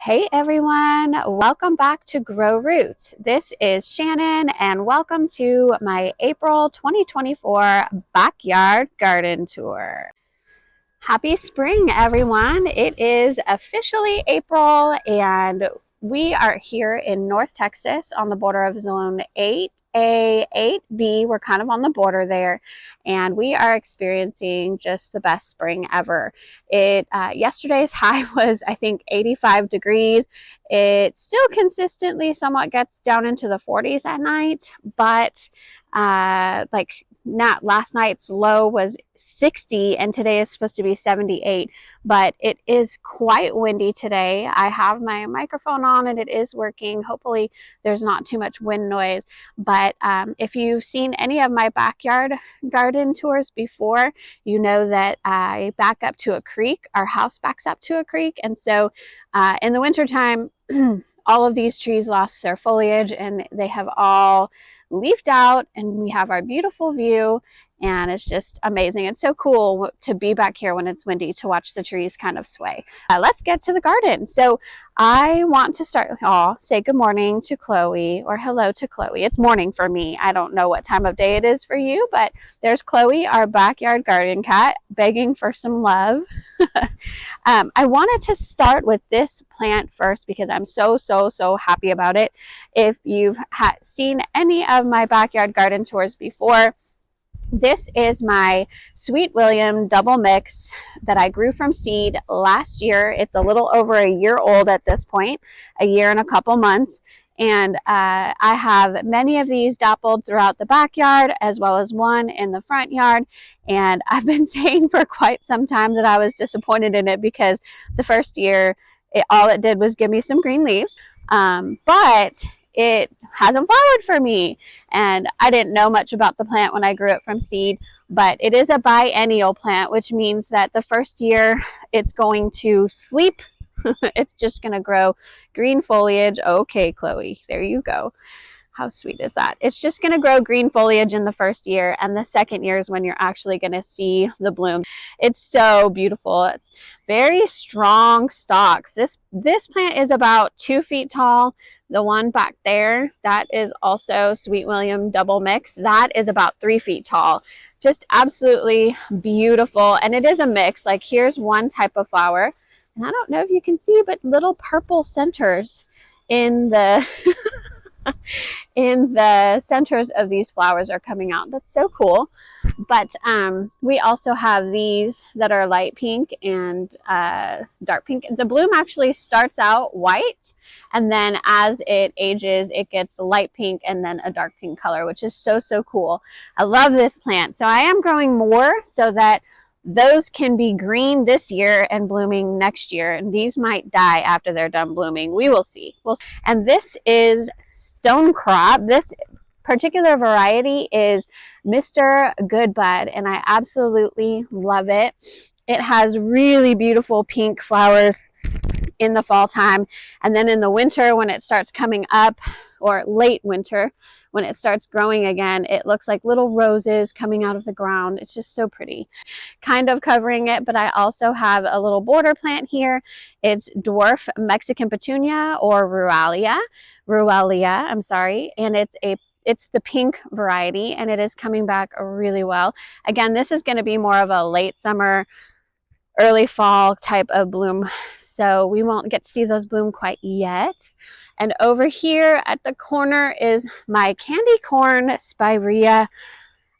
Hey everyone, welcome back to Grow Roots. This is Shannon and welcome to my April 2024 backyard garden tour. Happy spring everyone. It is officially April and we are here in North Texas on the border of zone 8A, 8B. We're kind of on the border there and we are experiencing just the best spring ever. Yesterday's high was I think 85 degrees. It still consistently somewhat gets down into the 40s at night, but not last night's low was 60 and today is supposed to be 78, but it is quite windy today. I have my microphone on and it is working. Hopefully there's not too much wind noise, but if you've seen any of my backyard garden tours before, you know that I back up to a creek. Our house backs up to a creek, and so in the wintertime all of these trees lost their foliage and they have all leafed out, and we have our beautiful view, and it's just amazing. It's so cool to be back here when it's windy to watch the trees kind of sway. Let's get to the garden. So I want to start, say good morning to Chloe, or hello to Chloe. It's morning for me. I don't know what time of day it is for you, but there's Chloe, our backyard garden cat, begging for some love. I wanted to start with this plant first because I'm so happy about it. If you've seen any of my backyard garden tours before, this is my Sweet William double mix that I grew from seed last year. It's a little over a year old at this point, a year and a couple months. And I have many of these dappled throughout the backyard, as well as one in the front yard. And I've been saying for quite some time that I was disappointed in it because the first year, all it did was give me some green leaves. But it hasn't flowered for me. And I didn't know much about the plant when I grew it from seed, but it is a biennial plant, which means that the first year it's going to sleep. It's just going to grow green foliage. Okay, Chloe, there you go. How sweet is that? It's just going to grow green foliage in the first year, and the second year is when you're actually going to see the bloom. It's so beautiful. It's very strong stalks. This plant is about 2 feet tall. The one back there, that is also Sweet William double mix. That is about 3 feet tall. Just absolutely beautiful, and it is a mix. Like here's one type of flower, and I don't know if you can see, but little purple centers in the in the centers of these flowers are coming out. That's so cool. But we also have these that are light pink and dark pink. The bloom actually starts out white, and then as it ages it gets light pink and then a dark pink color, which is so cool. I love this plant. So I am growing more so that those can be green this year and blooming next year, and these might die after they're done blooming. We will see. And this is stone crop. This particular variety is Mr. Goodbud, and I absolutely love it. It has really beautiful pink flowers in the fall time, and then in the winter when it starts coming up, or late winter when it starts growing again, it looks like little roses coming out of the ground. It's just so pretty. Kind of covering it, but I also have a little border plant here. It's dwarf Mexican petunia, or ruellia, I'm sorry, and it's the pink variety, and it is coming back really well. Again, this is going to be more of a late summer, early fall type of bloom, so we won't get to see those bloom quite yet. And over here at the corner is my candy corn Spirea.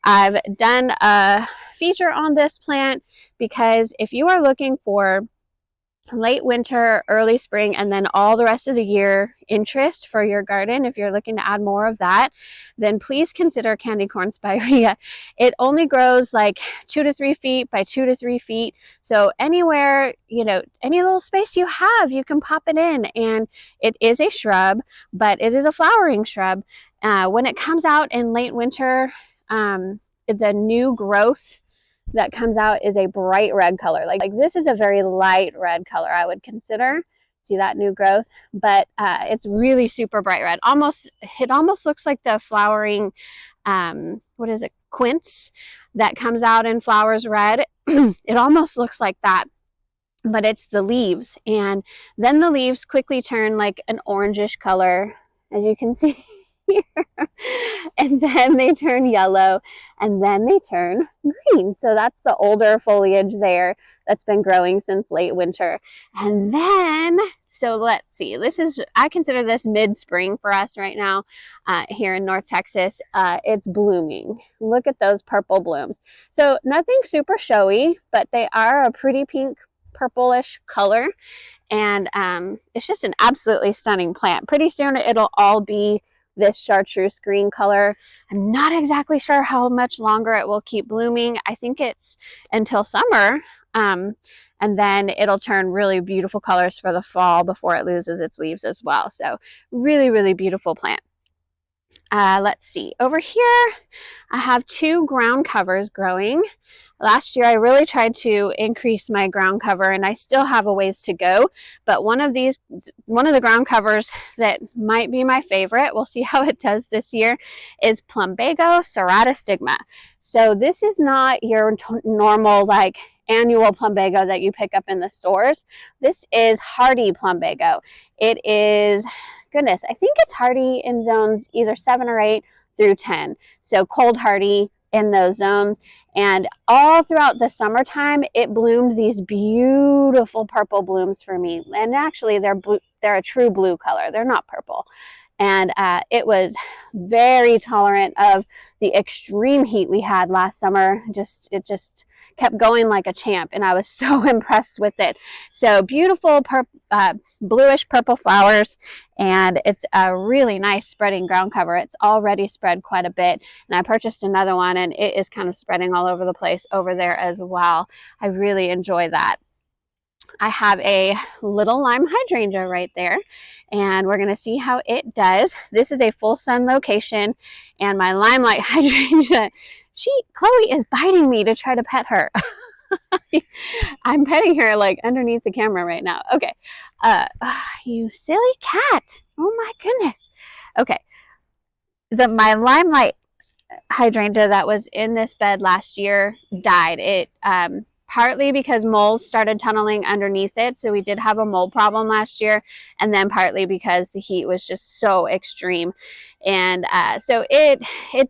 I've done a feature on this plant because if you are looking for late winter, early spring, and then all the rest of the year interest for your garden, if you're looking to add more of that, then please consider candy corn Spirea. It only grows like 2 to 3 feet by 2 to 3 feet. So anywhere, any little space you have, you can pop it in. And it is a shrub, but it is a flowering shrub. When it comes out in late winter, the new growth that comes out is a bright red color. Like this is a very light red color, I would consider. See that new growth? But it's really super bright red. It almost looks like the flowering, quince that comes out and flowers red. It almost looks like that. but it's the leaves. And then the leaves quickly turn like an orangish color, as you can see here. And then they turn yellow, and then they turn green. So that's the older foliage there that's been growing since late winter. And then, so let's see, this is, I consider this mid-spring for us right now here in North Texas. It's blooming. Look at those purple blooms. So nothing super showy, but they are a pretty pink purplish color, and it's just an absolutely stunning plant. Pretty soon it'll all be this chartreuse green color. I'm not exactly sure how much longer it will keep blooming. I think it's until summer, and then it'll turn really beautiful colors for the fall before it loses its leaves as well. So really, really beautiful plant. Let's see, over here I have 2 ground covers growing. Last year I really tried to increase my ground cover, and I still have a ways to go, but one of the ground covers that might be my favorite, we'll see how it does this year, is Plumbago Ceratostigma. So this is not your normal like annual plumbago that you pick up in the stores. This is hardy plumbago. It is, goodness, I think it's hardy in zones either 7 or 8 through 10. So cold hardy in those zones. And all throughout the summertime, it bloomed these beautiful purple blooms for me. And actually, they're a true blue color. They're not purple. And it was very tolerant of the extreme heat we had last summer. It just kept going like a champ, and I was so impressed with it. So beautiful bluish purple flowers, and it's a really nice spreading ground cover. It's already spread quite a bit, and I purchased another one, and it is kind of spreading all over the place over there as well. I really enjoy that. I have a little lime hydrangea right there, and we're going to see how it does. This is a full sun location, and my limelight hydrangea, Chloe is biting me to try to pet her. I'm petting her like underneath the camera right now. Okay. You silly cat. Oh my goodness. Okay. My limelight hydrangea that was in this bed last year died. It partly because moles started tunneling underneath it, so we did have a mole problem last year, and then partly because the heat was just so extreme, and so it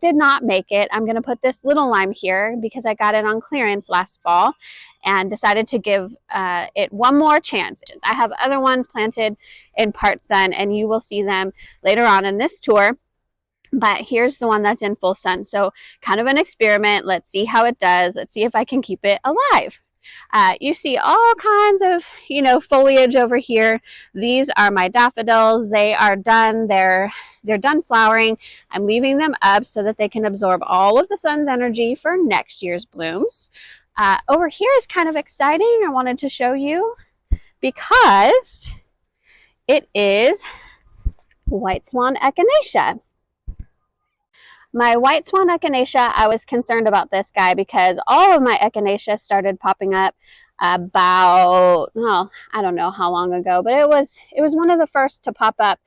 did not make it. I'm going to put this little lime here because I got it on clearance last fall and decided to give it one more chance. I have other ones planted in part sun, and you will see them later on in this tour. But here's the one that's in full sun. So kind of an experiment. Let's see how it does. Let's see if I can keep it alive. You see all kinds of, foliage over here. These are my daffodils. They are done. They're done flowering. I'm leaving them up so that they can absorb all of the sun's energy for next year's blooms. Over here is kind of exciting. I wanted to show you because it is white swan echinacea. My white swan echinacea, I was concerned about this guy because all of my echinacea started popping up about, I don't know how long ago, but it was one of the first to pop up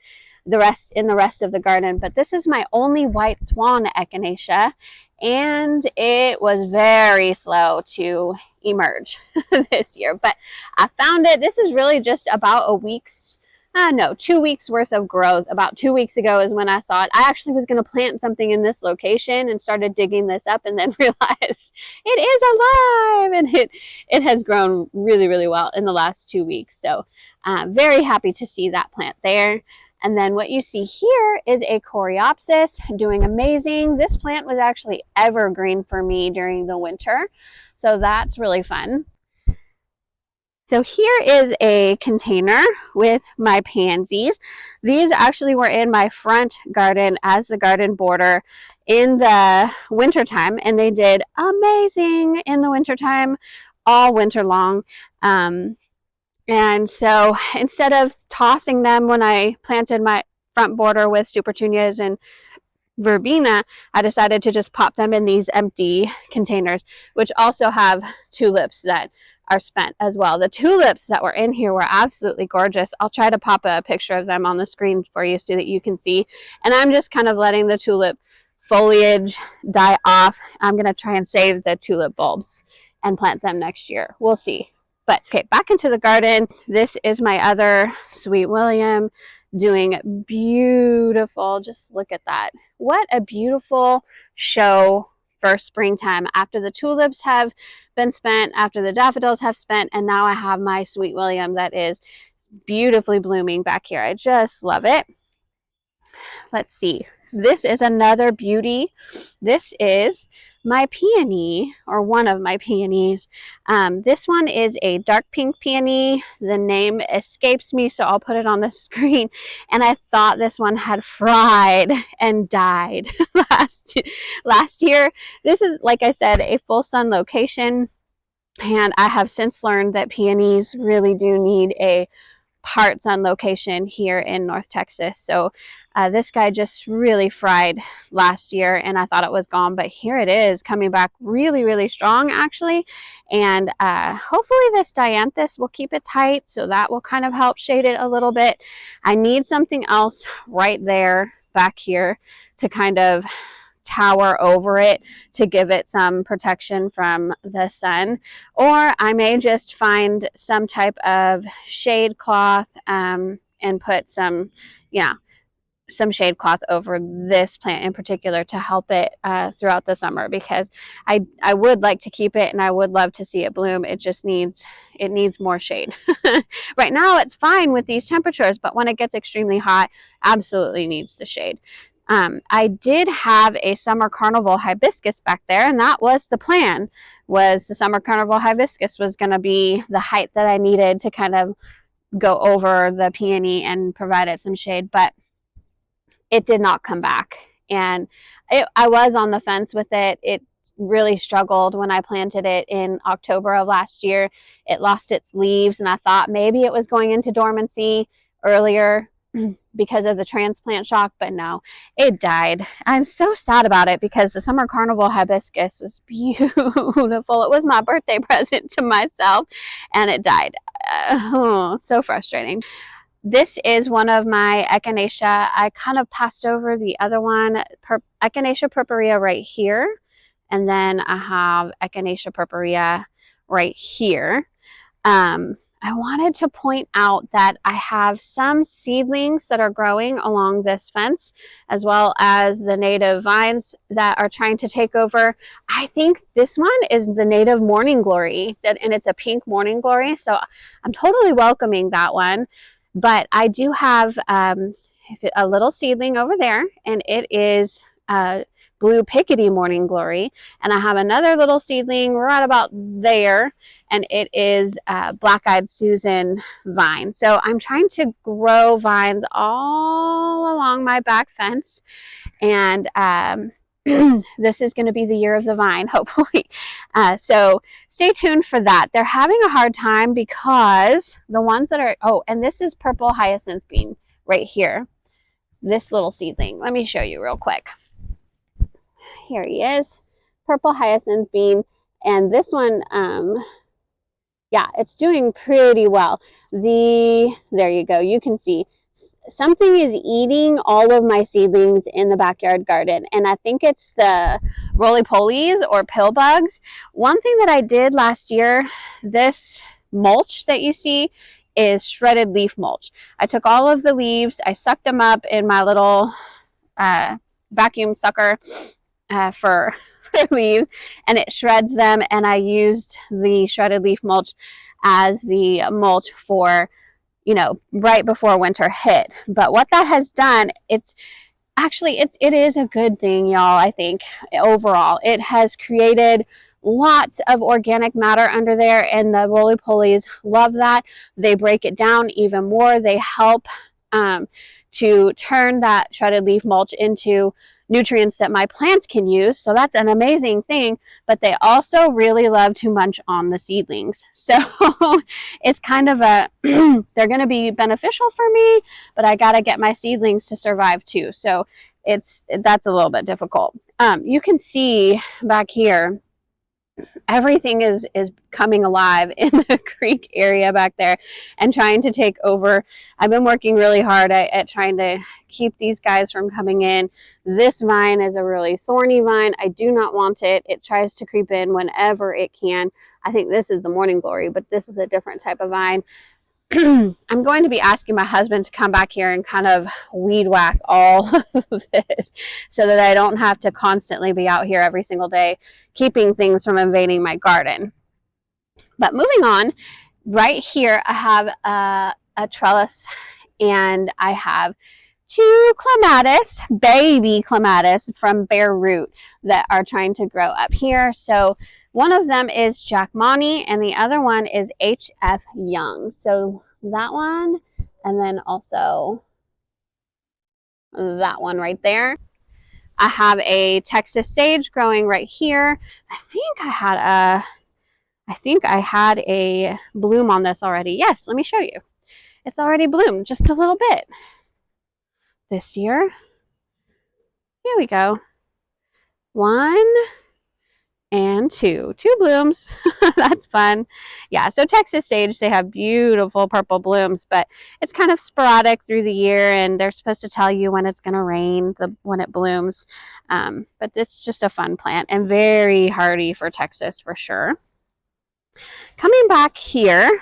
in the rest of the garden. But this is my only white swan echinacea, and it was very slow to emerge this year. But I found it. This is really just about a week's 2 weeks worth of growth. About 2 weeks ago is when I saw it. I actually was going to plant something in this location and started digging this up, and then realized it is alive, and it has grown really, really well in the last 2 weeks. So very happy to see that plant there. And then what you see here is a coreopsis doing amazing. This plant was actually evergreen for me during the winter, so that's really fun. So here is a container with my pansies. These actually were in my front garden as the garden border in the wintertime, and they did amazing in the wintertime all winter long. And so instead of tossing them when I planted my front border with supertunias and verbena, I decided to just pop them in these empty containers, which also have tulips that are spent as well. The tulips that were in here were absolutely gorgeous. I'll try to pop a picture of them on the screen for you so that you can see. And I'm just kind of letting the tulip foliage die off. I'm going to try and save the tulip bulbs and plant them next year. We'll see. But okay, back into the garden. This is my other Sweet William doing beautiful. Just look at that. What a beautiful show for springtime after the tulips have been spent, after the daffodils have spent, and now I have my Sweet William that is beautifully blooming back here. I just love it. Let's see. This is another beauty. This is my peony, or one of my peonies. This one is a dark pink peony. The name escapes me, so I'll put it on the screen. And I thought this one had fried and died last year. This is, like I said, a full sun location. And I have since learned that peonies really do need a part sun location here in North Texas. So this guy just really fried last year, and I thought it was gone, but here it is coming back really, really strong actually. And hopefully this dianthus will keep its height, so that will kind of help shade it a little bit. I need something else right there back here to kind of tower over it to give it some protection from the sun, or I may just find some type of shade cloth and put some shade cloth over this plant in particular to help it throughout the summer, because I would like to keep it and I would love to see it bloom. It just needs more shade. Right now it's fine with these temperatures, but when it gets extremely hot, absolutely needs the shade. I did have a summer carnival hibiscus back there, and that was the plan, was the summer carnival hibiscus was going to be the height that I needed to kind of go over the peony and provide it some shade, but it did not come back. And I was on the fence with it. It really struggled when I planted it in October of last year. It lost its leaves, and I thought maybe it was going into dormancy earlier because of the transplant shock, but no, it died. I'm so sad about it because the summer carnival hibiscus was beautiful. It was my birthday present to myself, and it died. So frustrating. This is one of my Echinacea. I kind of passed over the other one, Echinacea purpurea right here, and then I have Echinacea purpurea right here. I wanted to point out that I have some seedlings that are growing along this fence, as well as the native vines that are trying to take over. I think this one is the native morning glory, and it's a pink morning glory, so I'm totally welcoming that one. But I do have a little seedling over there, and it is blue pickety morning glory, and I have another little seedling right about there, and it is black-eyed Susan vine. So I'm trying to grow vines all along my back fence, and this is going to be the year of the vine, hopefully. So stay tuned for that. They're having a hard time because the ones that are, oh, and this is purple hyacinth bean right here, this little seedling. Let me show you real quick. Here he is, purple hyacinth bean, and this one, yeah, it's doing pretty well. There you go, you can see something is eating all of my seedlings in the backyard garden, and I think it's the roly-polies or pill bugs. One thing that I did last year, this mulch that you see is shredded leaf mulch. I took all of the leaves, I sucked them up in my little vacuum sucker for leaves, and it shreds them, and I used the shredded leaf mulch as the mulch for, you know, right before winter hit. But what that has done, it's actually, it is a good thing, y'all. I think overall it has created lots of organic matter under there, and the roly-polies love that. They break it down even more. They help to turn that shredded leaf mulch into nutrients that my plants can use, so that's an amazing thing. But they also really love to munch on the seedlings, so it's kind of a they're going to be beneficial for me, but I got to get my seedlings to survive too, so that's a little bit difficult. You can see back here everything is coming alive in the creek area back there and trying to take over. I've been working really hard at trying to keep these guys from coming in. This vine is a really thorny vine. I do not want it. It tries to creep in whenever it can. I think this is the morning glory, but this is a different type of vine. I'm going to be asking my husband to come back here and kind of weed whack all of this so that I don't have to constantly be out here every single day keeping things from invading my garden. But moving on, right here I have a trellis, and I have two clematis, baby clematis from bare root that are trying to grow up here. So one of them is Jasmine and the other one is HF Young. So that one, and then also that one right there. I have a Texas sage growing right here. I think I had a bloom on this already. Yes, let me show you. It's already bloomed just a little bit this year. Here we go. 1 and 2 blooms. That's fun. Yeah, so Texas sage, they have beautiful purple blooms, but it's kind of sporadic through the year, and they're supposed to tell you when it's going to rain, when it blooms. But it's just a fun plant and very hardy for Texas for sure. Coming back here,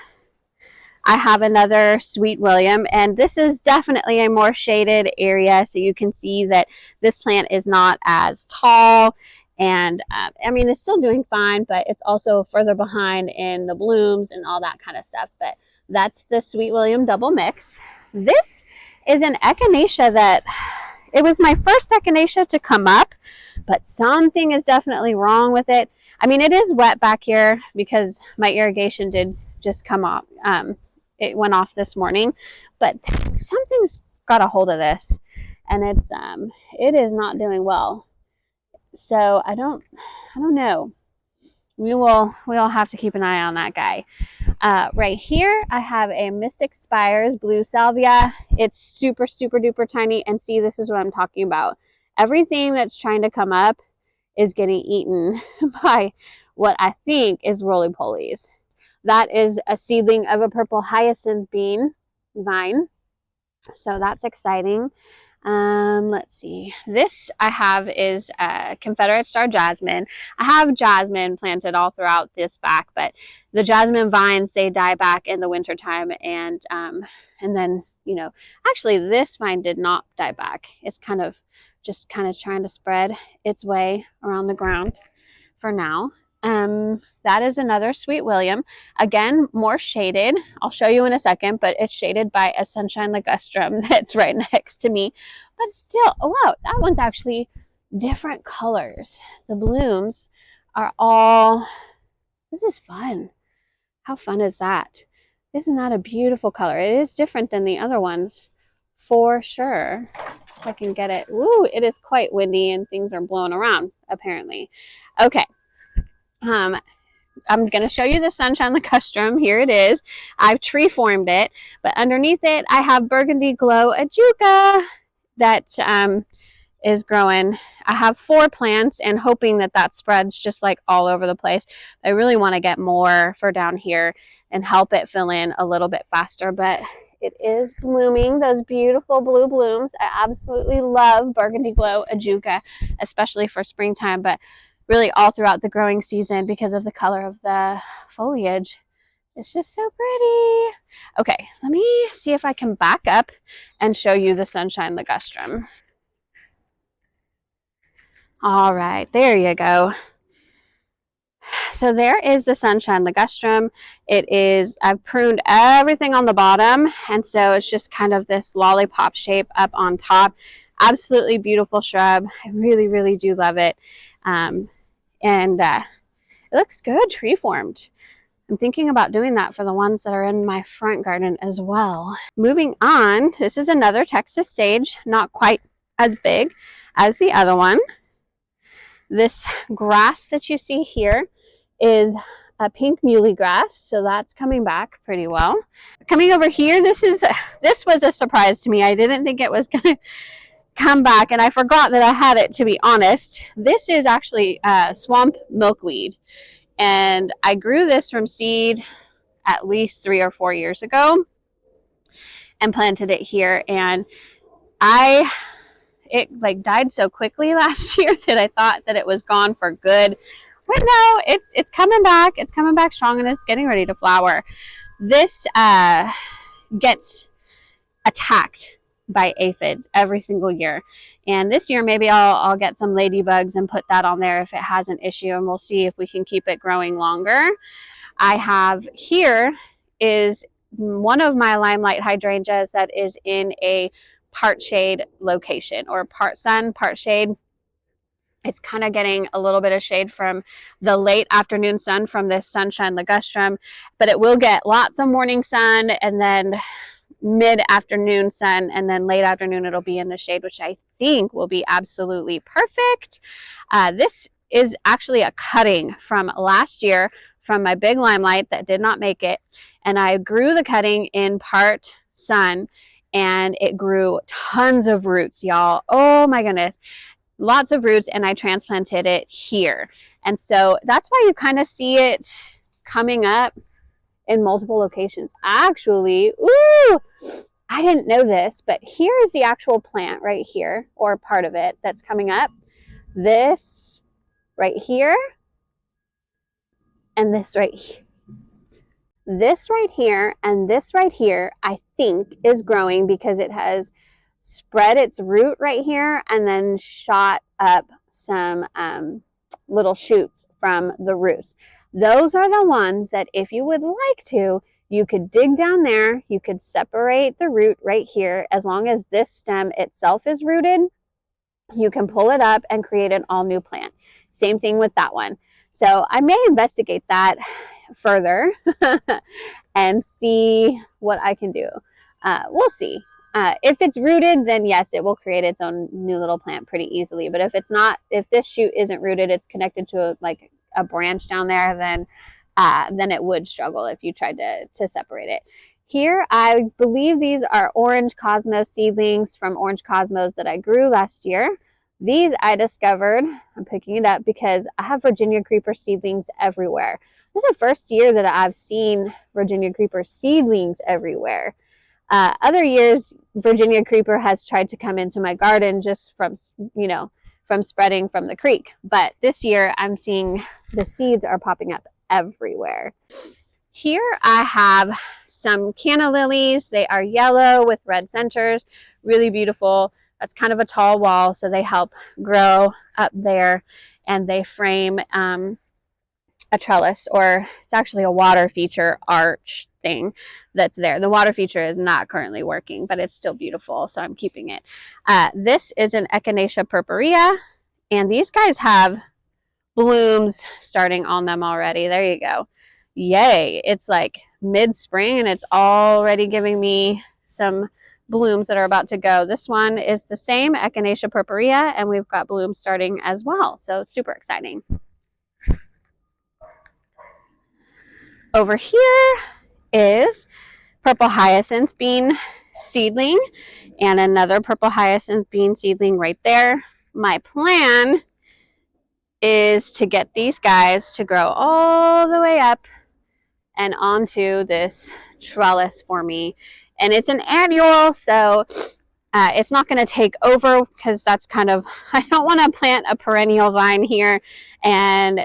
I have another Sweet William, and this is definitely a more shaded area, so you can see that this plant is not as tall, and I mean, it's still doing fine, but it's also further behind in the blooms and all that kind of stuff. But that's the Sweet William double mix. This is an Echinacea that, it was my first Echinacea to come up, but something is definitely wrong with it. I mean, it is wet back here because my irrigation did just come off. It went off this morning, but something's got a hold of this, and it is not doing well. So I don't know. We'll have to keep an eye on that guy. Right here, I have a Mystic Spires Blue Salvia. It's super, super duper tiny, and see, this is what I'm talking about. Everything that's trying to come up is getting eaten by what I think is roly-polies. That is a seedling of a purple hyacinth bean vine. So that's exciting. Let's see. This I have is Confederate Star Jasmine. I have jasmine planted all throughout this back, but the jasmine vines, they die back in the wintertime, and then, you know, actually this vine did not die back. It's kind of trying to spread its way around the ground for now. That is another Sweet William. Again, more shaded. I'll show you in a second, but it's shaded by a sunshine ligustrum that's right next to me. But still, oh wow, that one's actually different colors. The blooms are all, this is fun. How fun is that? Isn't that a beautiful color? It is different than the other ones for sure. If I can get it. Ooh, it is quite windy and things are blowing around apparently. Okay. I'm going to show you the sunshine ligustrum. Here it is. I've tree formed it, but underneath it I have Burgundy Glow Ajuga that is growing. I have 4 plants and hoping that that spreads just like all over the place. I really want to get more for down here and help it fill in a little bit faster, but it is blooming those beautiful blue blooms. I absolutely love Burgundy Glow Ajuga, especially for springtime, but really all throughout the growing season because of the color of the foliage. It's just so pretty. Okay, let me see if I can back up and show you the sunshine ligustrum. All right, there you go. So there is the sunshine ligustrum. It is, I've pruned everything on the bottom, and so it's just kind of this lollipop shape up on top. Absolutely beautiful shrub. I really, really do love it. And it looks good tree formed. I'm thinking about doing that for the ones that are in my front garden as well. Moving on, this is another Texas sage, not quite as big as the other one. This grass that you see here is a pink muley grass, so that's coming back pretty well. Coming over here, this was a surprise to me. I didn't think it was gonna come back, and I forgot that I had it, to be honest. This is actually swamp milkweed, and I grew this from seed at least 3 or 4 years ago and planted it here, and it like died so quickly last year that I thought that it was gone for good. But no, it's coming back. It's coming back strong, and it's getting ready to flower. This gets attacked by aphids every single year, and this year maybe I'll get some ladybugs and put that on there if it has an issue, and we'll see if we can keep it growing longer. I have here is one of my limelight hydrangeas that is in a part shade location, or part sun, part shade. It's kind of getting a little bit of shade from the late afternoon sun from this sunshine ligustrum, but it will get lots of morning sun, and then mid-afternoon sun, and then late afternoon it'll be in the shade, which I think will be absolutely perfect. This is actually a cutting from last year from my big limelight that did not make it, and I grew the cutting in part sun, and it grew tons of roots, y'all. Oh my goodness, lots of roots, and I transplanted it here. And so that's why you kind of see it coming up in multiple locations. Actually, ooh, I didn't know this, but here is the actual plant right here, or part of it that's coming up. This right here, and this right here. This right here and this right here, I think, is growing because it has spread its root right here and then shot up some little shoots from the roots. Those are the ones that, if you would like to, you could dig down there, you could separate the root right here. As long as this stem itself is rooted, you can pull it up and create an all new plant. Same thing with that one. So I may investigate that further and see what I can do. We'll see. If it's rooted, then yes, it will create its own new little plant pretty easily. But if it's not, if this shoot isn't rooted, it's connected to a branch down there, then it would struggle if you tried to separate it. Here, I believe these are orange cosmos seedlings from orange cosmos that I grew last year. These I discovered, I'm picking it up because I have Virginia creeper seedlings everywhere. This is the first year that I've seen Virginia creeper seedlings everywhere. Other years, Virginia creeper has tried to come into my garden just from spreading from the creek. But this year, I'm seeing the seeds are popping up everywhere. Here I have some canna lilies. They are yellow with red centers, really beautiful. That's kind of a tall wall, so they help grow up there, and they frame a trellis, or it's actually a water feature arch thing that's there. The water feature is not currently working, but it's still beautiful, so I'm keeping it. This is an Echinacea purpurea, and these guys have blooms starting on them already. There you go. Yay. It's like mid-spring, and it's already giving me some blooms that are about to go. This one is the same, Echinacea purpurea, and we've got blooms starting as well, so super exciting. Over here is purple hyacinth bean seedling, and another purple hyacinth bean seedling right there. My plan is to get these guys to grow all the way up and onto this trellis for me. And it's an annual, so it's not going to take over, because that's kind of, I don't want to plant a perennial vine here and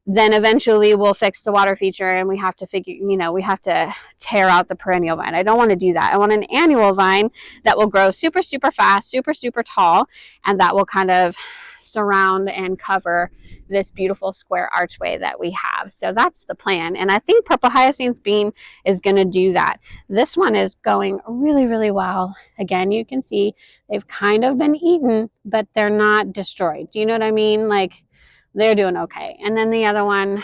then eventually we'll fix the water feature and we have to we have to tear out the perennial vine. I don't want to do that. I want an annual vine that will grow super, super fast, super, super tall, and that will kind of surround and cover this beautiful square archway that we have. So that's the plan. And I think purple hyacinth bean is going to do that. This one is going really, really well. Again, you can see they've kind of been eaten, but they're not destroyed. Do you know what I mean? Like, they're doing okay. And then the other one,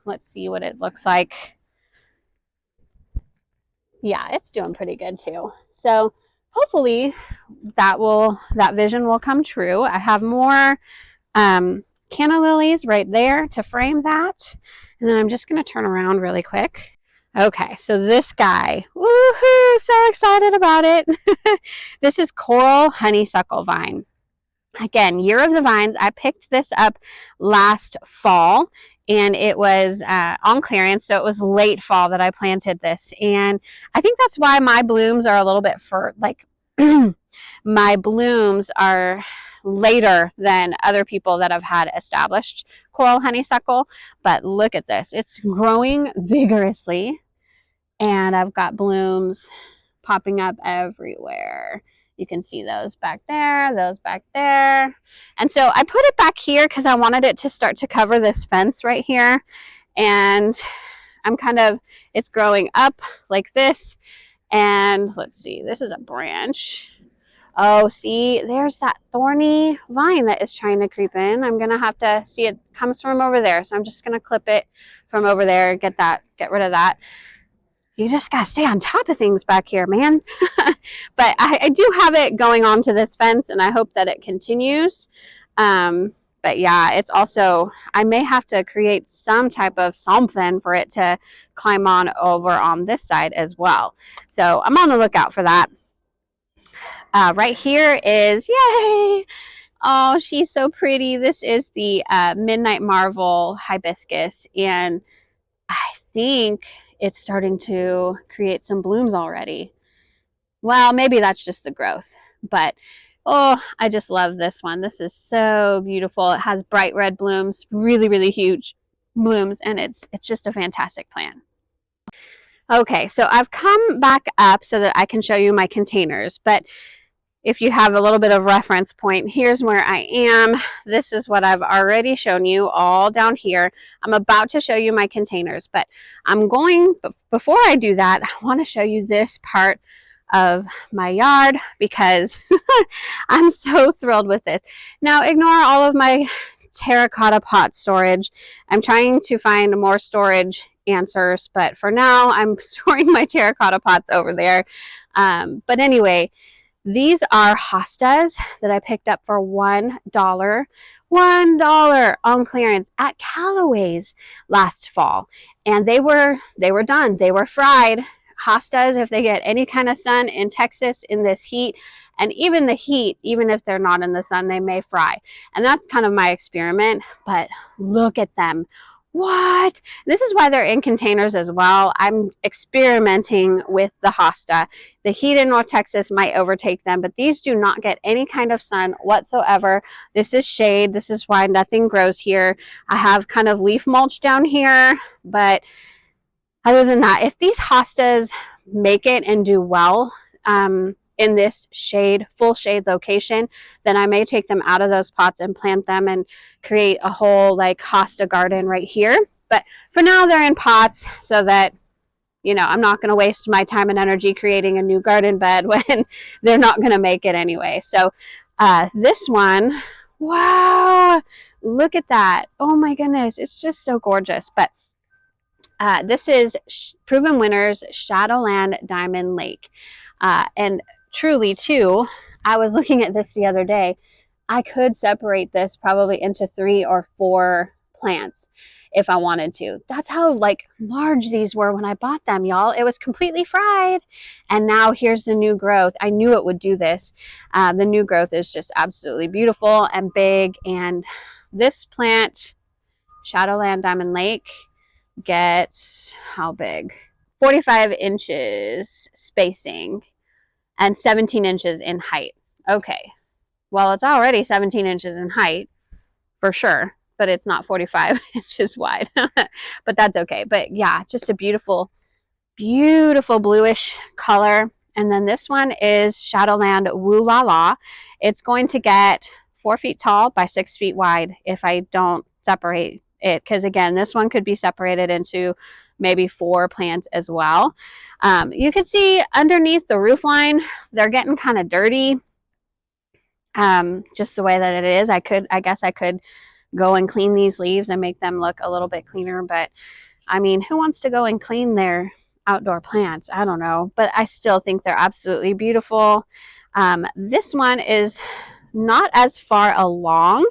let's see what it looks like. Yeah, it's doing pretty good too. So hopefully that vision will come true. I have more canna lilies right there to frame that. And then I'm just going to turn around really quick. Okay, so this guy, woohoo, so excited about it. This is coral honeysuckle vine. Again, year of the vines. I picked this up last fall, and it was on clearance, so it was late fall that I planted this. And I think that's why my blooms are a little bit my blooms are later than other people that have had established coral honeysuckle. But look at this. It's growing vigorously, and I've got blooms popping up everywhere. You can see those back there, those back there. And so I put it back here because I wanted it to start to cover this fence right here. And it's growing up like this. And let's see, this is a branch. Oh, see, there's that thorny vine that is trying to creep in. I'm going to have to see, it comes from over there. So I'm just going to clip it from over there, get rid of that. You just got to stay on top of things back here, man. But I do have it going on to this fence, and I hope that it continues. But yeah, it's also, I may have to create some type of something for it to climb on over on this side as well. So I'm on the lookout for that. Right here is, yay! Oh, she's so pretty. This is the Midnight Marvel hibiscus, and I think it's starting to create some blooms already. Well, maybe that's just the growth, but oh, I just love this one. This is so beautiful. It has bright red blooms, really, really huge blooms, and it's just a fantastic plant. Okay, so I've come back up so that I can show you my containers, but if you have a little bit of reference point, here's where I am. This is what I've already shown you all down here. I'm about to show you my containers, but before I do that, I want to show you this part of my yard because I'm so thrilled with this. Now, ignore all of my terracotta pot storage. I'm trying to find more storage answers, but for now, I'm storing my terracotta pots over there. But anyway, these are hostas that I picked up for $1. $1 on clearance at Callaway's last fall. And they were done. They were fried. Hostas, if they get any kind of sun in Texas in this heat, and even the heat, even if they're not in the sun, they may fry. And that's kind of my experiment, but look at them. What? This is why they're in containers as well. I'm experimenting with the hosta. The heat in North Texas might overtake them, but these do not get any kind of sun whatsoever. This is shade. This is why nothing grows here. I have kind of leaf mulch down here, but other than that, if these hostas make it and do well in this full shade location, then I may take them out of those pots and plant them and create a whole like hosta garden right here. But for now, they're in pots so that, you know, I'm not going to waste my time and energy creating a new garden bed when they're not going to make it anyway. So this one, wow, look at that. Oh my goodness, it's just so gorgeous. But this is Proven Winners Shadowland Diamond Lake. And truly, too, I was looking at this the other day. I could separate this probably into 3 or 4 plants if I wanted to. That's how like large these were when I bought them, y'all. It was completely fried. And now here's the new growth. I knew it would do this. The new growth is just absolutely beautiful and big. And this plant, Shadowland Diamond Lake, gets how big? 45 inches spacing and 17 inches in height. Okay, well, it's already 17 inches in height for sure, but it's not 45 inches wide. But that's okay. But yeah, just a beautiful, beautiful bluish color. And then this one is Shadowland Woo La La. It's going to get 4 feet tall by 6 feet wide if I don't separate it, because again, this one could be separated into maybe 4 plants as well. You can see underneath the roof line, they're getting kind of dirty. Just the way that it is. I guess I could go and clean these leaves and make them look a little bit cleaner, but I mean, who wants to go and clean their outdoor plants? I don't know, but I still think they're absolutely beautiful. This one is not as far along,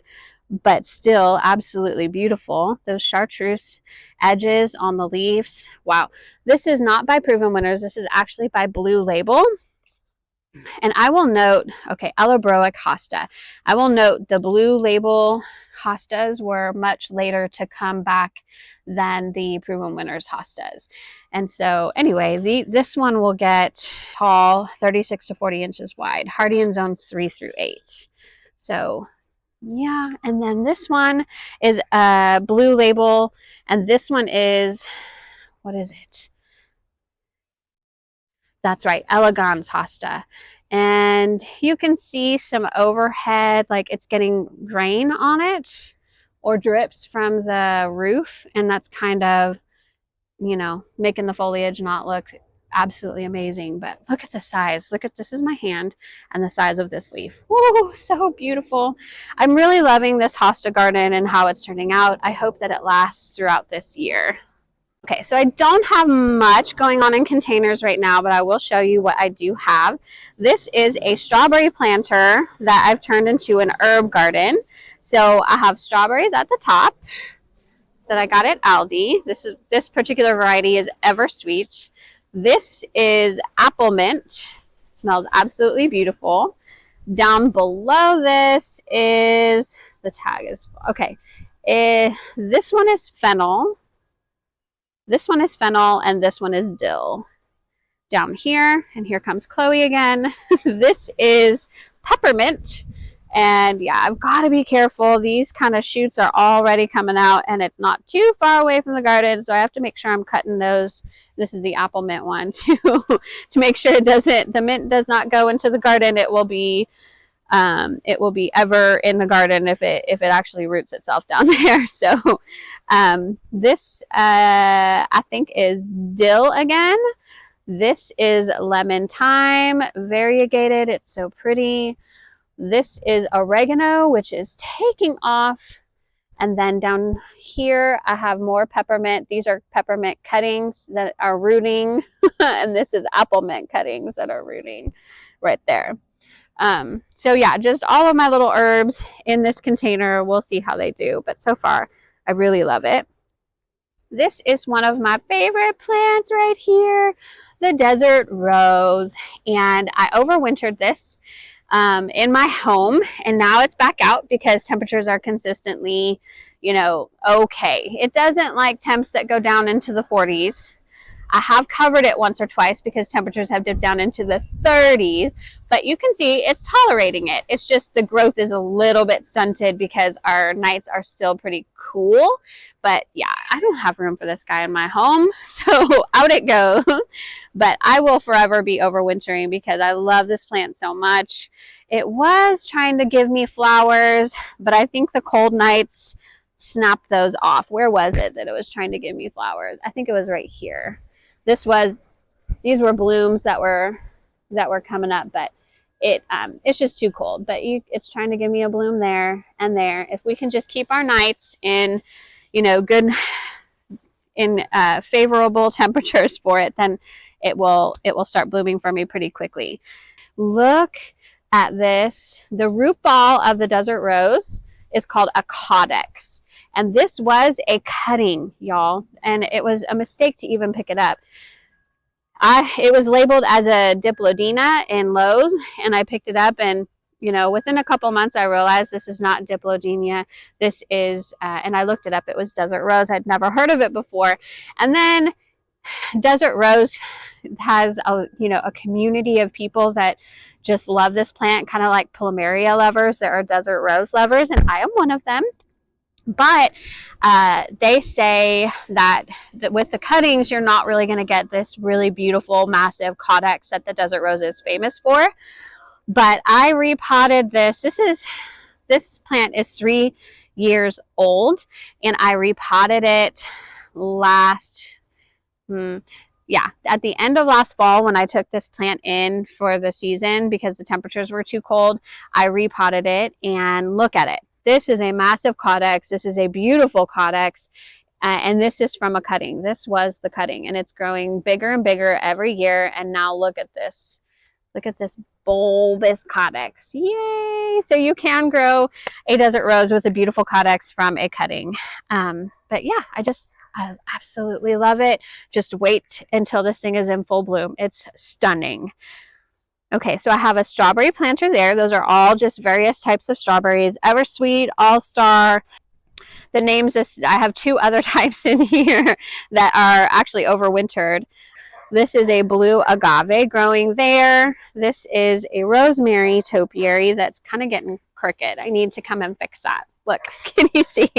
but still absolutely beautiful. Those chartreuse edges on the leaves. Wow. This is not by Proven Winners. This is actually by Blue Label. And I will note, okay, Allobroic Hosta. I will note the blue label hostas were much later to come back than the proven winners hostas. And so anyway, this one will get tall, 36 to 40 inches wide, hardy in zones 3 through 8. So yeah, and then this one is a blue label, and this one is, what is it? That's right, Elegans Hosta. And you can see some overhead, like it's getting rain on it or drips from the roof. And that's kind of, you know, making the foliage not look absolutely amazing. But look at the size. Look at, this is my hand, and the size of this leaf. Whoa, so beautiful. I'm really loving this Hosta garden and how it's turning out. I hope that it lasts throughout this year. Okay, so I don't have much going on in containers right now, but I will show you what I do have. This is a strawberry planter that I've turned into an herb garden. So I have strawberries at the top that I got at Aldi. This particular variety is Eversweet. This is apple mint. It smells absolutely beautiful. Down below this is, the tag is, okay. This one is fennel. This one is fennel, and this one is dill. Down here, and here comes Chloe again. This is peppermint. And yeah, I've got to be careful. These kind of shoots are already coming out, and it's not too far away from the garden, so I have to make sure I'm cutting those. This is the apple mint one too, to make sure the mint does not go into the garden. It will be ever in the garden if it actually roots itself down there. So this I think is dill again. This is lemon thyme, variegated. It's so pretty. This is oregano, which is taking off. And then down here I have more peppermint. These are peppermint cuttings that are rooting. And this is apple mint cuttings that are rooting right there. So yeah, just all of my little herbs in this container. We'll see how they do, but so far I really love it. This is one of my favorite plants right here, the desert rose, and I overwintered this in my home, and now it's back out because temperatures are consistently, you know, okay. It doesn't like temps that go down into the 40s. I have covered it once or twice because temperatures have dipped down into the 30s, but you can see it's tolerating it. It's just the growth is a little bit stunted because our nights are still pretty cool. But yeah, I don't have room for this guy in my home, so out it goes. But I will forever be overwintering because I love this plant so much. It was trying to give me flowers, but I think the cold nights snapped those off. Where was it that it was trying to give me flowers? I think it was right here. These were blooms that were coming up, but it's just too cold. But it's trying to give me a bloom there and there. If we can just keep our nights in, you know, good, in favorable temperatures for it, then it will start blooming for me pretty quickly. Look at this. The root ball of the desert rose is called a Cottage. And this was a cutting, y'all, and it was a mistake to even pick it up. It was labeled as a Diplodina in Lowe's, and I picked it up, and you know, within a couple months I realized this is not Diplodina. This is, and I looked it up, it was desert rose. I'd never heard of it before. And then desert rose has a community of people that just love this plant, kind of like plumeria lovers. There are desert rose lovers, and I am one of them. But they say that with the cuttings, you're not really going to get this really beautiful, massive Cottage that the desert rose is famous for. But I repotted this. This plant is 3 years old, and I repotted it at the end of last fall when I took this plant in for the season because the temperatures were too cold. I repotted it, and look at it. This is a massive Cottage. This is a beautiful Cottage. And this is from a cutting. This was the cutting, and it's growing bigger and bigger every year. And now look at this. Look at this bulbous Cottage. Yay! So you can grow a desert rose with a beautiful Cottage from a cutting. But yeah, I absolutely love it. Just wait until this thing is in full bloom. It's stunning. Okay, so I have a strawberry planter there. Those are all just various types of strawberries. Eversweet, All-Star. The names, I have two other types in here that are actually overwintered. This is a blue agave growing there. This is a rosemary topiary that's kind of getting crooked. I need to come and fix that. Look, can you see?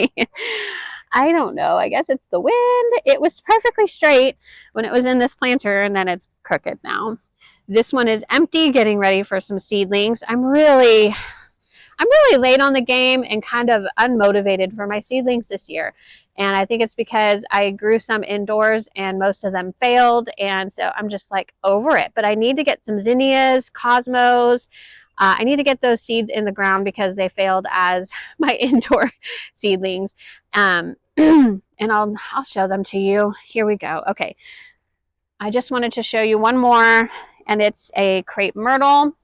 I don't know. I guess it's the wind. It was perfectly straight when it was in this planter, and then it's crooked now. This one is empty, getting ready for some seedlings. I'm really late on the game and kind of unmotivated for my seedlings this year. And I think it's because I grew some indoors and most of them failed. And so I'm just like over it. But I need to get some zinnias, cosmos. I need to get those seeds in the ground because they failed as my indoor seedlings. And I'll show them to you. Here we go. Okay. I just wanted to show you one more, and it's a crepe myrtle.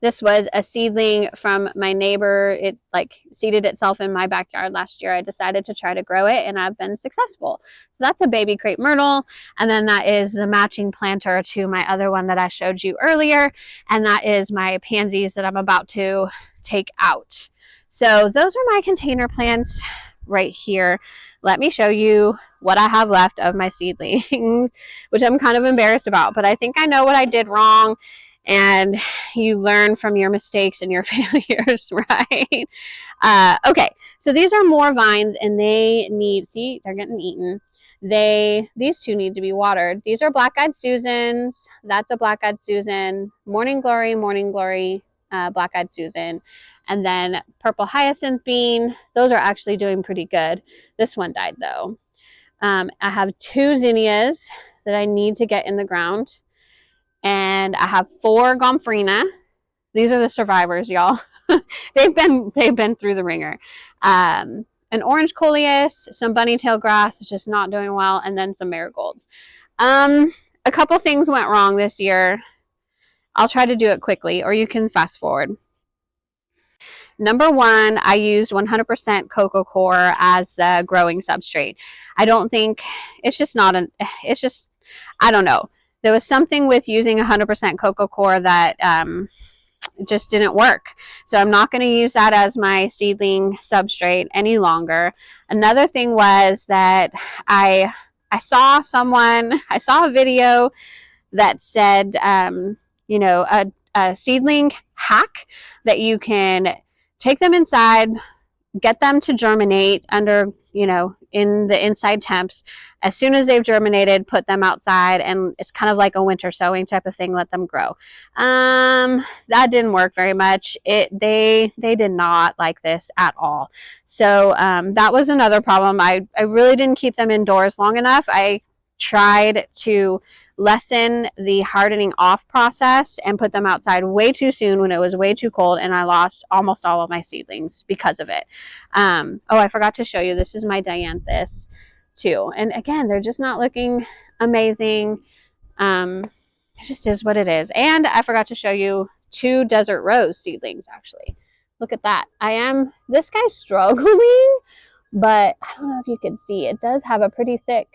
This was a seedling from my neighbor. It like seeded itself in my backyard last year. I decided to try to grow it, and I've been successful. So that's a baby crepe myrtle. And then that is the matching planter to my other one that I showed you earlier. And that is my pansies that I'm about to take out. So those are my container plants right here. Let me show you what I have left of my seedlings, which I'm kind of embarrassed about, but I think I know what I did wrong. And you learn from your mistakes and your failures, right? Okay, so these are more vines, and they need, see, they're getting eaten. These two need to be watered. These are black-eyed Susans. That's a black-eyed Susan. Morning Glory, black-eyed Susan. And then purple hyacinth bean. Those are actually doing pretty good. This one died, though. I have two zinnias that I need to get in the ground. And I have 4 gomphrena. These are the survivors, y'all. they've been through the ringer. An orange coleus, some bunnytail grass is just not doing well, and then some marigolds. A couple things went wrong this year. I'll try to do it quickly, or you can fast forward. Number one, I used 100% coco coir as the growing substrate. I don't think, it's just not it's just, I don't know. There was something with using 100% coco coir that just didn't work. So I'm not going to use that as my seedling substrate any longer. Another thing was that I saw a video that said, you know, a seedling hack that you can take them inside, get them to germinate under, you know, in the inside temps. As soon as they've germinated, put them outside, and it's kind of like a winter sowing type of thing. Let them grow. That didn't work very much. They did not like this at all. So that was another problem. I really didn't keep them indoors long enough. I tried to lessen the hardening off process and put them outside way too soon when it was way too cold, and I lost almost all of my seedlings because of it. Oh, I forgot to show you, this is my dianthus too, and again, they're just not looking amazing. It just is what it is. And I forgot to show you 2 desert rose seedlings. Actually, look at that. This guy's struggling, but I don't know if you can see, it does have a pretty thick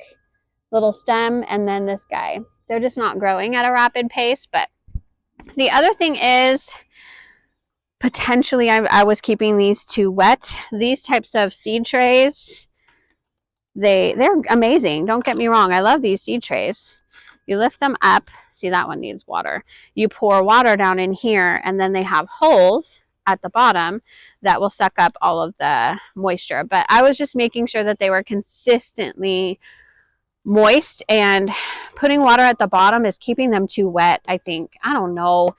little stem, and then this guy, they're just not growing at a rapid pace. But the other thing is, potentially I was keeping these too wet. These types of seed trays, they're amazing, don't get me wrong. I love these seed trays. You lift them up, see, that one needs water. You pour water down in here, and then they have holes at the bottom that will suck up all of the moisture. But I was just making sure that they were consistently moist, and putting water at the bottom is keeping them too wet, I think. I don't know.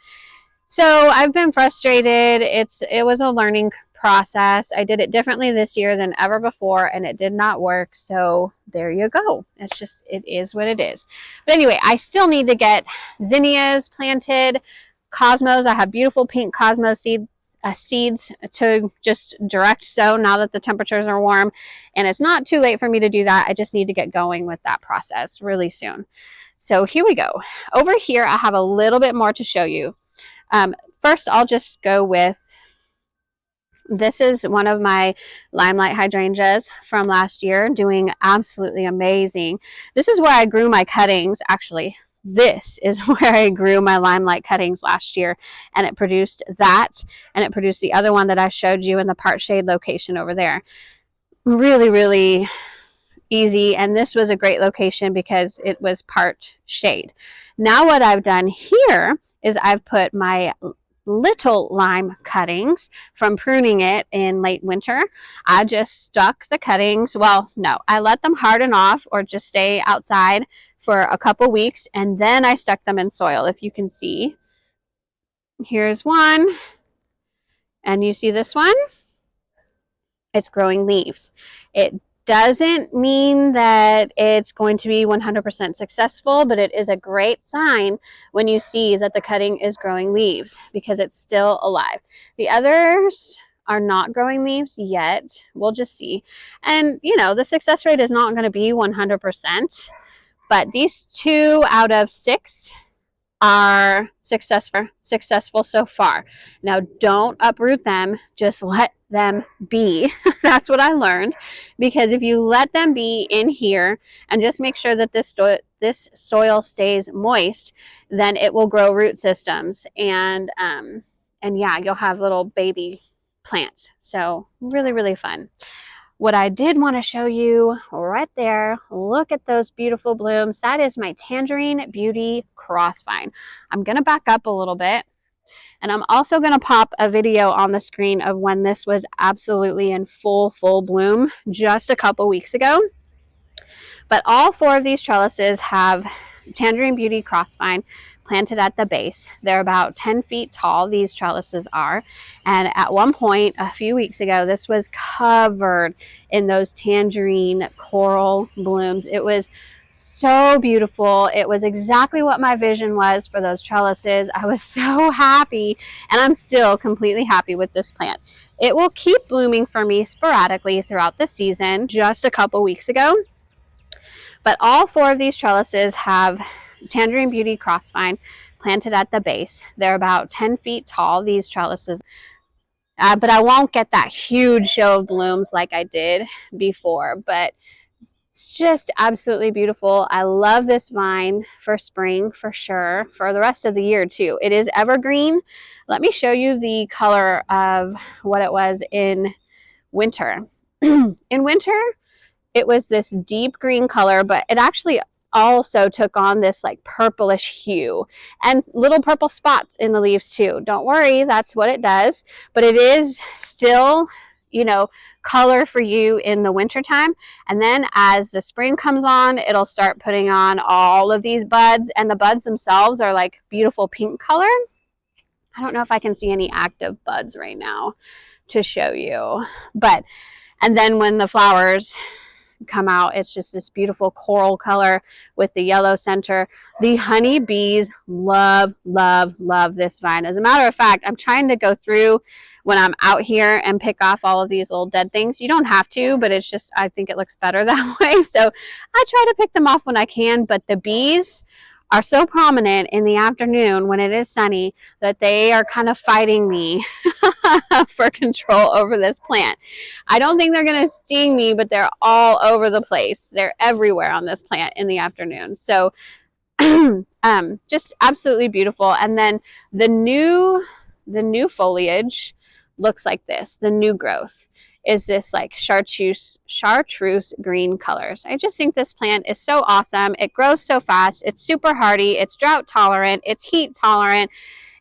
So I've been frustrated. It was a learning process. I did it differently this year than ever before, and it did not work. So there you go. It's just, it is what it is. But anyway, I still need to get zinnias planted, cosmos. I have beautiful pink cosmos seeds to just direct sow now that the temperatures are warm, and it's not too late for me to do that. I just need to get going with that process really soon. So here we go. Over here I have a little bit more to show you. First, I'll just go with, this is one of my limelight hydrangeas from last year, doing absolutely amazing. This is where I grew my cuttings. Actually, this is where I grew my limelight cuttings last year, and it produced that, and it produced the other one that I showed you in the part shade location over there. Really, really easy, and this was a great location because it was part shade. Now what I've done here is I've put my little lime cuttings from pruning it in late winter. I just stuck the cuttings, well, no, I let them harden off or just stay outside for a couple weeks, and then I stuck them in soil. If you can see, here's one, and you see this one, it's growing leaves. It doesn't mean that it's going to be 100% successful, but it is a great sign when you see that the cutting is growing leaves because it's still alive. The others are not growing leaves yet. We'll just see. And, you know, the success rate is not going to be 100%, but these 2 out of 6 are successful so far. Now, don't uproot them, just let them be. That's what I learned, because if you let them be in here and just make sure that this soil stays moist, then it will grow root systems, and yeah, you'll have little baby plants. So really, really fun. What I did want to show you right there, look at those beautiful blooms. That is my Tangerine Beauty Crossvine. I'm going to back up a little bit, and I'm also going to pop a video on the screen of when this was absolutely in full bloom just a couple weeks ago. But all 4 of these trellises have Tangerine Beauty Crossvine planted at the base. They're about 10 feet tall, these trellises are. And at one point, a few weeks ago, this was covered in those tangerine coral blooms. It was so beautiful. It was exactly what my vision was for those trellises. I was so happy, and I'm still completely happy with this plant. It will keep blooming for me sporadically throughout the season, just a couple weeks ago. But all 4 of these trellises have Tangerine Beauty Crossvine planted at the base. They're about 10 feet tall, these trellises. But I won't get that huge show of blooms like I did before. But it's just absolutely beautiful. I love this vine for spring for sure, for the rest of the year too. It is evergreen. Let me show you the color of what it was in winter. In winter, it was this deep green color, but it actually also took on this like purplish hue and little purple spots in the leaves too. Don't worry, that's what it does, but it is still, you know, color for you in the winter time. And then as the spring comes on, it'll start putting on all of these buds, and the buds themselves are like beautiful pink color. I don't know if I can see any active buds right now to show you, but and then when the flowers come out, it's just this beautiful coral color with the yellow center. The honeybees love this vine. As a matter of fact, I'm trying to go through when I'm out here and pick off all of these little dead things. You don't have to, but it's just, I think it looks better that way. So I try to pick them off when I can, but the bees are so prominent in the afternoon when it is sunny that they are kind of fighting me for control over this plant. I don't think they're going to sting me, but they're all over the place. They're everywhere on this plant in the afternoon. So just absolutely beautiful. And then the new foliage looks like this. The new growth is this like chartreuse green colors. I just think this plant is so awesome. It grows so fast. It's super hardy. It's drought tolerant. It's heat tolerant.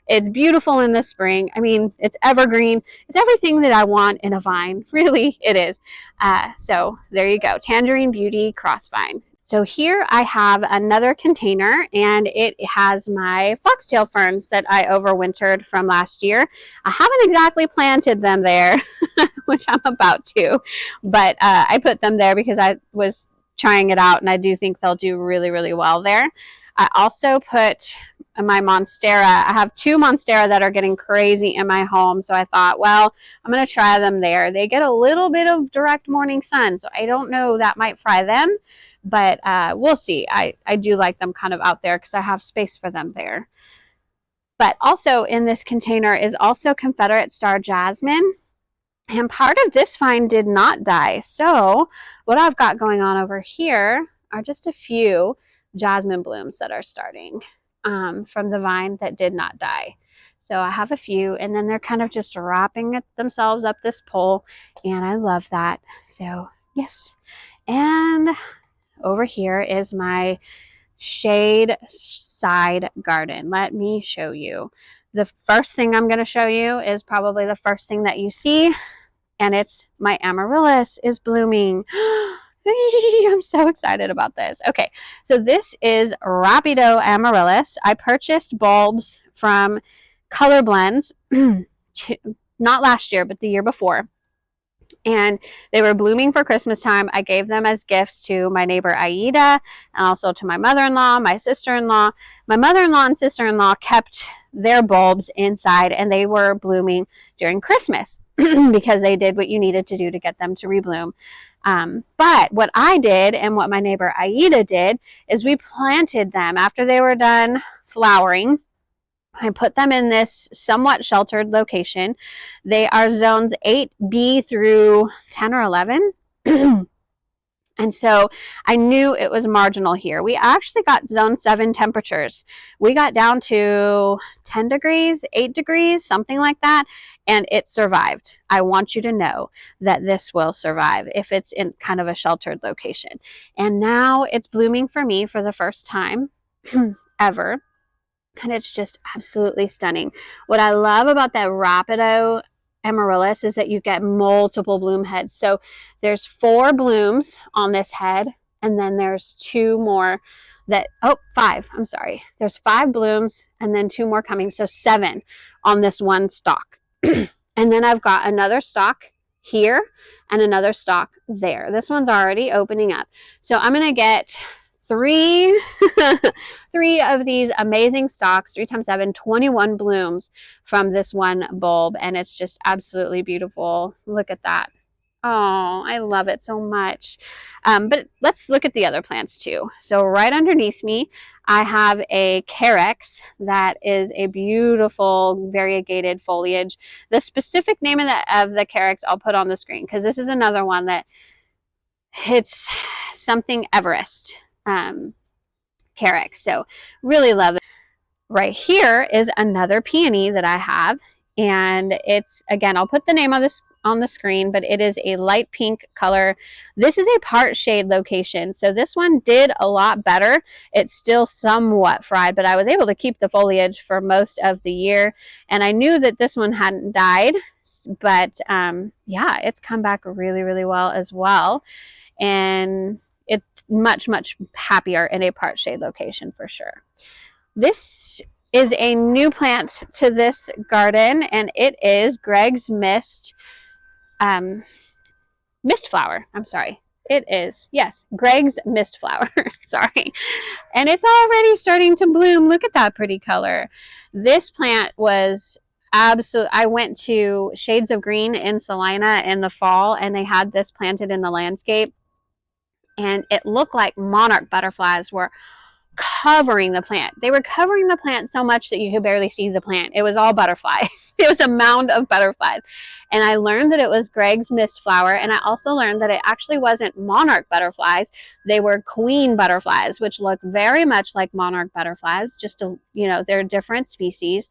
It's beautiful in the spring. I mean, it's evergreen. It's everything that I want in a vine. Really, it is. So there you go. Tangerine Beauty Crossvine. So here I have another container, and it has my foxtail ferns that I overwintered from last year. I haven't exactly planted them there, which I'm about to, but I put them there because I was trying it out, and I do think they'll do really, really well there. I also put my Monstera. I have 2 Monstera that are getting crazy in my home, so I thought, well, I'm going to try them there. They get a little bit of direct morning sun, so I don't know, that might fry them, but we'll see. I do like them kind of out there because I have space for them there. But also in this container is also Confederate Star Jasmine. And part of this vine did not die. So what I've got going on over here are just a few jasmine blooms that are starting from the vine that did not die. So I have a few, and then they're kind of just wrapping themselves up this pole, and I love that. So yes. And over here is my shade side garden. Let me show you. The first thing I'm going to show you is probably the first thing that you see, and it's my Amarillis is blooming. I'm so excited about this. Okay, so this is Rapido Amaryllis. I purchased bulbs from Color Blends, not last year, but the year before. And they were blooming for Christmas time. I gave them as gifts to my neighbor Aida and also to my mother-in-law, my sister-in-law. My mother-in-law and sister-in-law kept their bulbs inside, and they were blooming during Christmas because they did what you needed to do to get them to rebloom. But what I did and what my neighbor Aida did is we planted them after they were done flowering. I put them in this somewhat sheltered location. They are zones 8B through 10 or 11. And so I knew it was marginal here. We actually got zone 7 temperatures. We got down to 10 degrees, 8 degrees, something like that, and it survived. I want you to know that this will survive if it's in kind of a sheltered location. And now it's blooming for me for the first time ever. And it's just absolutely stunning. What I love about that Rapido Amaryllis is that you get multiple bloom heads. So there's 4 blooms on this head, and then there's 2 more that, oh, 5, I'm sorry. There's 5 blooms and then 2 more coming. So 7 on this one stalk. And then I've got another stalk here and another stalk there. This one's already opening up. So I'm going to get 3 of these amazing stalks, 3 times 7, 21 blooms from this one bulb, and it's just absolutely beautiful. Look at that. Oh, I love it so much. But let's look at the other plants too. So right underneath me, I have a carex that is a beautiful variegated foliage. The specific name of the carex I'll put on the screen, because this is another one that hits something Everest. Carex. So really love it. Right here is another peony that I have, and it's, again, I'll put the name of this on the screen, but it is a light pink color. This is a part shade location, so this one did a lot better. It's still somewhat fried, but I was able to keep the foliage for most of the year, and I knew that this one hadn't died, but yeah, it's come back really, really well as well. And it's much, much happier in a part shade location for sure. This is a new plant to this garden, and it is Greg's mistflower. I'm sorry. It is, yes, Greg's mistflower. Sorry. And it's already starting to bloom. Look at that pretty color. This plant was absolute. I went to Shades of Green in Salina in the fall, and they had this planted in the landscape. And it looked like monarch butterflies were covering the plant. They were covering the plant so much that you could barely see the plant. It was all butterflies. It was a mound of butterflies. And I learned that it was Greg's mistflower, and I also learned that it actually wasn't monarch butterflies. They were queen butterflies, which look very much like monarch butterflies, just to, you know, they're different species.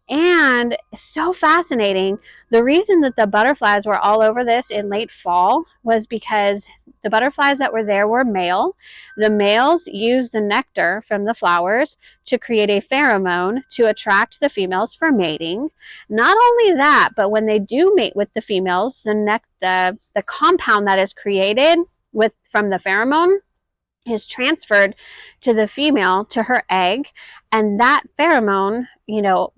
And so fascinating. The reason that the butterflies were all over this in late fall was because the butterflies that were there were male. The males use the nectar from the flowers to create a pheromone to attract the females for mating. Not only that, but when they do mate with the females, the compound that is created from the pheromone is transferred to the female, to her egg, and that pheromone, you know,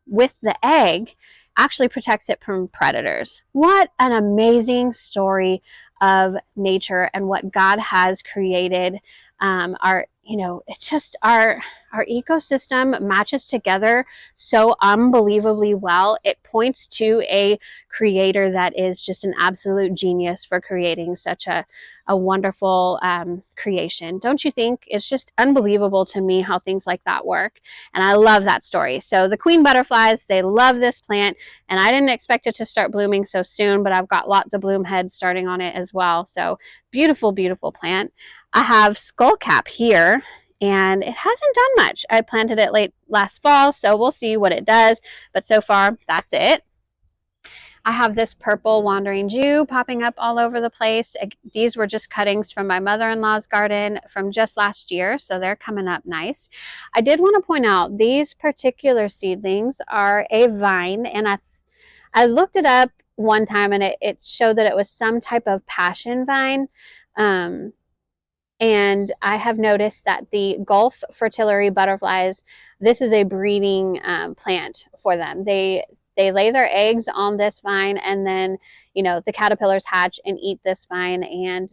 with the egg actually protects it from predators. What an amazing story of nature and what God has created. It's just our ecosystem matches together so unbelievably well. It points to a creator that is just an absolute genius for creating such a wonderful creation. Don't you think? It's just unbelievable to me how things like that work. And I love that story. So the queen butterflies, they love this plant, and I didn't expect it to start blooming so soon, but I've got lots of bloom heads starting on it as well. So beautiful, beautiful plant. I have skullcap here, and it hasn't done much. I planted it late last fall, so we'll see what it does, but so far that's it. I have this purple wandering Jew popping up all over the place. These were just cuttings from my mother-in-law's garden from just last year, so they're coming up nice. I did want to point out these particular seedlings are a vine, and I looked it up one time, and it showed that it was some type of passion vine. And I have noticed that the Gulf fritillary butterflies, this is a breeding plant for them. They lay their eggs on this vine, and then, you know, the caterpillars hatch and eat this vine. And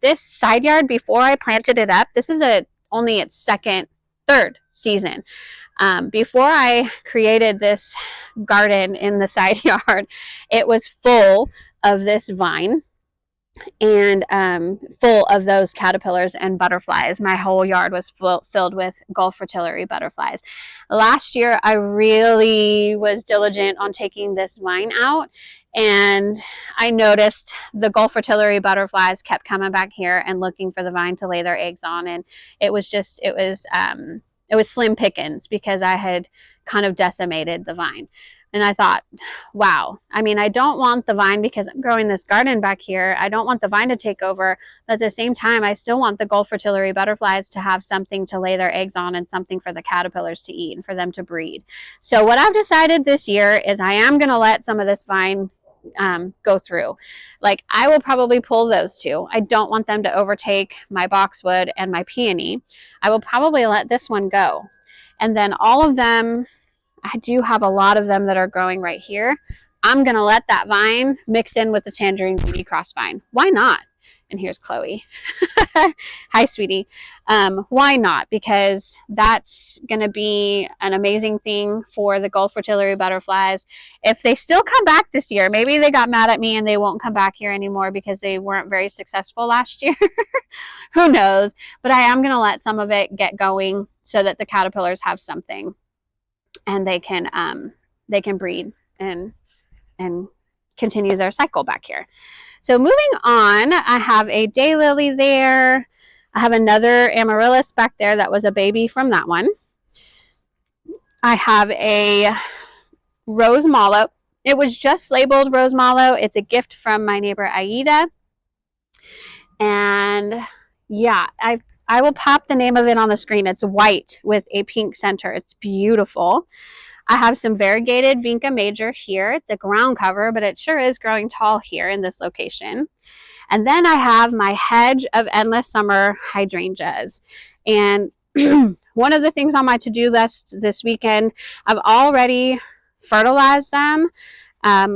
this side yard, before I planted it up, this is only its third season. Before I created this garden in the side yard, it was full of this vine and full of those caterpillars and butterflies. My whole yard was filled with Gulf fritillary butterflies. Last year, I really was diligent on taking this vine out, and I noticed the Gulf fritillary butterflies kept coming back here and looking for the vine to lay their eggs on, and it was slim pickings because I had kind of decimated the vine. And I thought, wow, I mean, I don't want the vine, because I'm growing this garden back here, I don't want the vine to take over, but at the same time, I still want the Gulf fritillary butterflies to have something to lay their eggs on and something for the caterpillars to eat and for them to breed. So what I've decided this year is I am going to let some of this vine go through. Like, I will probably pull those two. I don't want them to overtake my boxwood and my peony. I will probably let this one go. And then all of them, I do have a lot of them that are growing right here. I'm going to let that vine mix in with the tangerine beauty cross vine. Why not? And here's Chloe. Hi, sweetie. Why not? Because that's going to be an amazing thing for the Gulf fritillary butterflies. If they still come back this year, maybe they got mad at me and they won't come back here anymore because they weren't very successful last year. Who knows? But I am going to let some of it get going so that the caterpillars have something, and they can breed and continue their cycle back here. So moving on, I have a daylily there. I have another amaryllis back there that was a baby from that one. I have a rose mallow. It was just labeled rose mallow. It's a gift from my neighbor Aida. And yeah, I will pop the name of it on the screen. It's white with a pink center. It's beautiful. I have some variegated Vinca major here. It's a ground cover, but it sure is growing tall here in this location. And then I have my hedge of endless summer hydrangeas. And one of the things on my to-do list this weekend, I've already fertilized them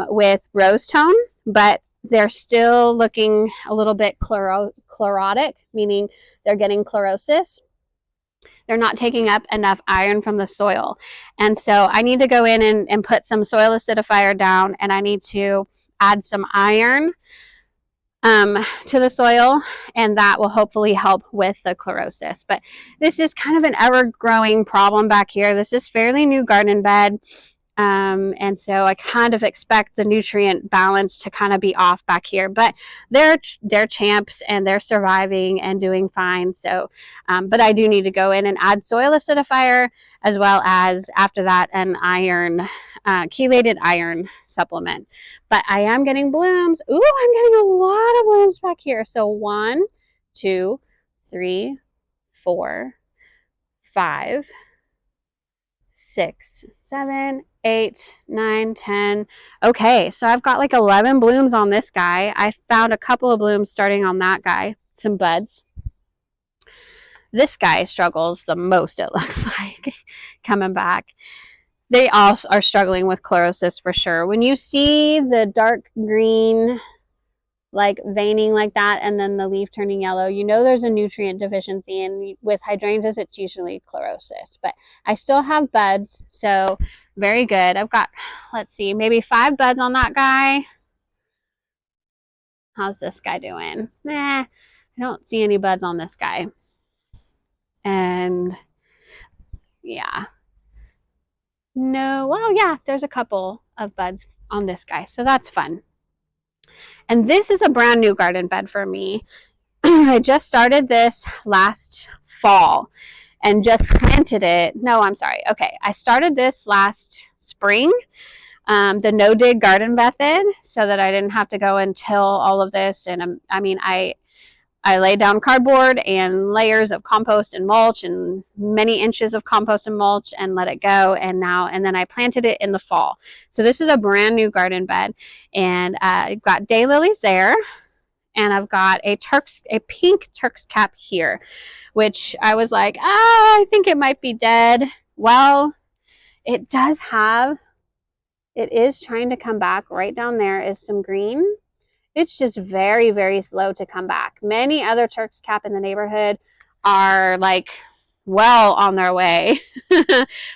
with rose tone, but they're still looking a little bit chlorotic, meaning they're getting chlorosis. They're not taking up enough iron from the soil. And so I need to go in and put some soil acidifier down, and I need to add some iron to the soil, and that will hopefully help with the chlorosis. But this is kind of an ever-growing problem back here. This is fairly new garden bed. And so I kind of expect the nutrient balance to kind of be off back here, but they're champs and they're surviving and doing fine. So, but I do need to go in and add soil acidifier, as well as after that an iron, chelated iron supplement. But I am getting blooms. Ooh, I'm getting a lot of blooms back here. So 1, 2, 3, 4, 5, 6, 7, 8, 9, 10. Okay, so I've got like 11 blooms on this guy. I found a couple of blooms starting on that guy, some buds. This guy struggles the most, it looks like, coming back. They all are struggling with chlorosis for sure. When you see the dark green, like veining like that, and then the leaf turning yellow, you know there's a nutrient deficiency, and with hydrangeas it's usually chlorosis. But I still have buds, so very good. I've got, let's see, maybe 5 buds on that guy. How's this guy doing? Nah, I don't see any buds on this guy. And yeah, no, well, yeah, there's a couple of buds on this guy, so that's fun. And this is a brand new garden bed for me. I just started this last fall and just planted it. No, I'm sorry. Okay, I started this last spring, the no dig garden method, so that I didn't have to go and till all of this. And I mean, I laid down cardboard and layers of compost and mulch and many inches of compost and mulch and let it go. And then I planted it in the fall. So this is a brand new garden bed, and I've got daylilies there, and I've got a pink Turk's cap here, which I was like, I think it might be dead. Well, it is trying to come back. Right down there is some green. It's just very, very slow to come back. Many other Turk's cap in the neighborhood are like well on their way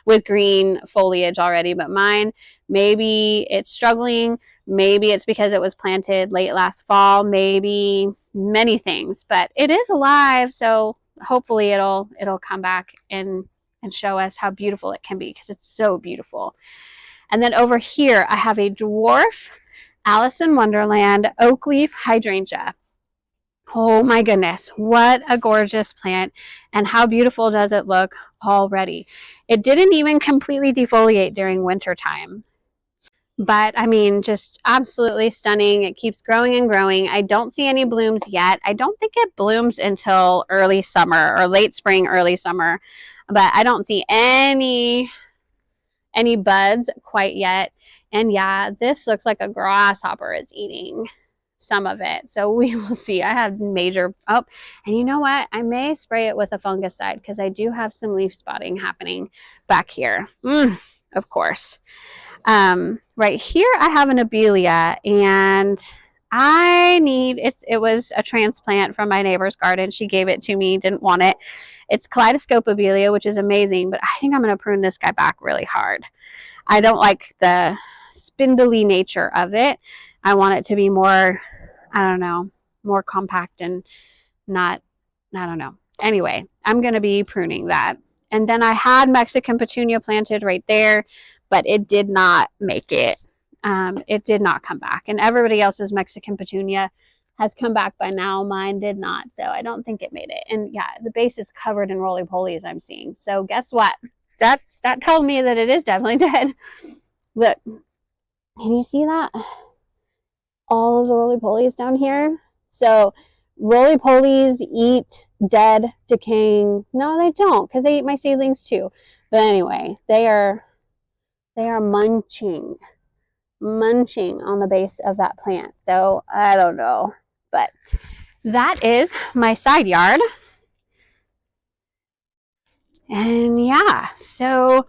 with green foliage already, but mine, maybe it's struggling. Maybe it's because it was planted late last fall, maybe many things, but it is alive. So hopefully it'll come back and show us how beautiful it can be, because it's so beautiful. And then over here, I have a dwarf Alice in Wonderland oak leaf hydrangea. Oh my goodness, what a gorgeous plant, and how beautiful does it look already. It didn't even completely defoliate during winter time, but I mean, just absolutely stunning. It keeps growing and growing. I don't see any blooms yet. I don't think it blooms until early summer or late spring, early summer, but I don't see any buds quite yet. And yeah, this looks like a grasshopper is eating some of it. So we will see. I have major, and you know what? I may spray it with a fungicide, because I do have some leaf spotting happening back here. Of course. Right here I have an abelia, and it was a transplant from my neighbor's garden. She gave it to me, didn't want it. It's kaleidoscope abelia, which is amazing, but I think I'm going to prune this guy back really hard. I don't like the spindly nature of it. I want it to be more, I don't know, more compact and not, I don't know. Anyway, I'm going to be pruning that. And then I had Mexican petunia planted right there, but it did not make it. It did not come back. And everybody else's Mexican petunia has come back by now. Mine did not. So I don't think it made it. And yeah, the base is covered in roly-polies, I'm seeing. So guess what? That told me that it is definitely dead. Look, can you see that? All of the roly-polies down here. So roly-polies eat dead, decaying. No, they don't, because they eat my seedlings too. But anyway, they are munching on the base of that plant. So I don't know, but that is my side yard. And yeah, so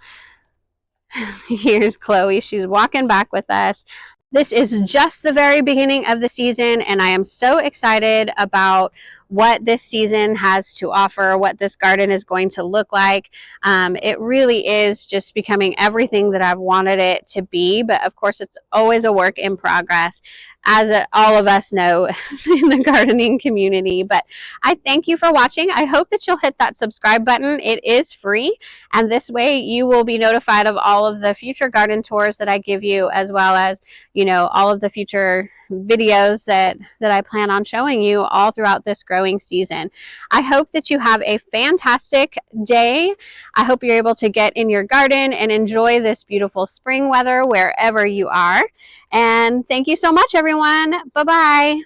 here's Chloe. She's walking back with us. This is just the very beginning of the season, and I am so excited about what this season has to offer, what this garden is going to look like. It really is just becoming everything that I've wanted it to be, but of course it's always a work in progress, as all of us know in the gardening community. But I thank you for watching. I hope that you'll hit that subscribe button. It is free, and this way you will be notified of all of the future garden tours that I give you, as well as, you know, all of the future videos that I plan on showing you all throughout this growing season. I hope that you have a fantastic day. I hope you're able to get in your garden and enjoy this beautiful spring weather wherever you are. And thank you so much, everyone. Bye-bye.